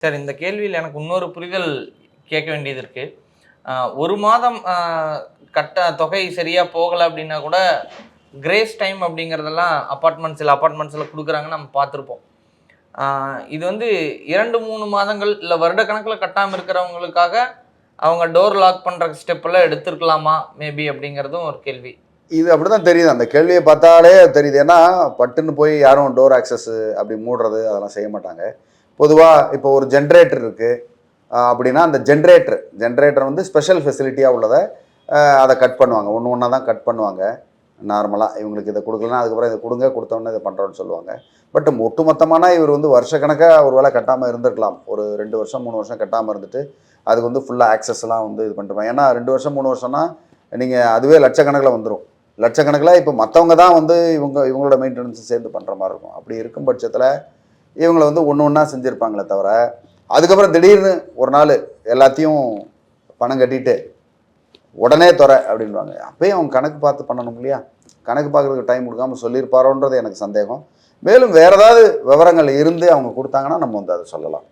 Sir இந்த கேள்வியில எனக்கு இன்னொரு புரிதல் கேட்க வேண்டியது இருக்கு. 1 மாதம் தொகை சரியா போகல அப்டின்னா கூட, கிரேஸ் டைம் அப்படிங்கிறதெல்லாம் சில அபார்ட்மெண்ட்ஸ்ல குடுக்குறாங்கன்னு நம்ம பார்த்துருப்போம். ஆ இது வந்து 2, 3 மாதங்கள் இல்ல வருடக்கணக்குல கட்டாம இருக்கிறவங்களுக்காக, அவங்க டோர் லாக் பண்ற ஸ்டெப் எல்லாம் எடுத்திருக்கலாமா? மேபி அப்படிங்கிறதும் ஒரு கேள்வி. இது அப்படிதான் தெரியுது. அந்த கேள்விய பார்த்தாலே தெரியுது. ஏன்னா, பட்டுன்னு போய் யாரும் டோர் ஆக்சஸ் அப்படி மூடுறது அதெல்லாம் செய்ய மாட்டாங்க. பொதுவா இப்போ ஒரு ஜெனரேட்டர் இருக்கு. அப்படின்னா அந்த ஜெனரேட்டர் வந்து ஸ்பெஷல் ஃபெசிலிட்டியா உள்ளத அத கட் பண்ணுவாங்க. ஒண்ணு ஒண்ணா தான் கட் பண்ணுவாங்க. நார்மலா இவங்களுக்கு இத குடுக்கலன்னா, அதுக்கப்புறம் இத குடுங்க, குடுத்தோனே இத பண்றோம்னு சொல்லுவாங்க. பட் ஒட்டுமொத்தமானா இவர் வந்து வருஷக்கணக்கா ஒரு வேள கட்டாம இருந்திருக்கலாம். ஒரு 2 வருஷம், 3 வருஷம் கட்டாம இருந்துட்டு, அதுக்கு வந்து ஃபுல்லா ஆக்சஸ்லாம் வந்து இது பண்ணிருப்பாங்க. ஏன்னா 2 வருஷம், 3 வருஷம்னா, நீங்க அதுவே லட்சக்கணக்குல வந்துரும். லட்சக்கணக்கில இப்போ மத்தவங்க தான் வந்து இவங்களோட மெயின்டனன்ஸ் சேர்ந்து பண்ற மாரி இருக்கும். அப்படி இருக்கும் பட்சத்தில, இவங்கள வந்து ஒண்ணு ஒண்ணா செஞ்சிருப்பாங்களே தவிர, அதுக்கப்புறம் திடீர்னு ஒரு நாள் எல்லாத்தையும் பணம் கட்டிட்டு, உடனே தொற அப்படின்வாங்க. அப்பயும் அவங்க கணக்கு பார்த்து பண்ணணும் இல்லையா? கணக்கு பார்க்கறதுக்கு டைம் குடுக்காம சொல்லியிருப்பாரோன்றது எனக்கு சந்தேகம். மேலும் வேற ஏதாவது விவரங்கள் இருந்து அவங்க குடுத்தாங்கன்னா, நம்ம வந்து அத சொல்லலாம்.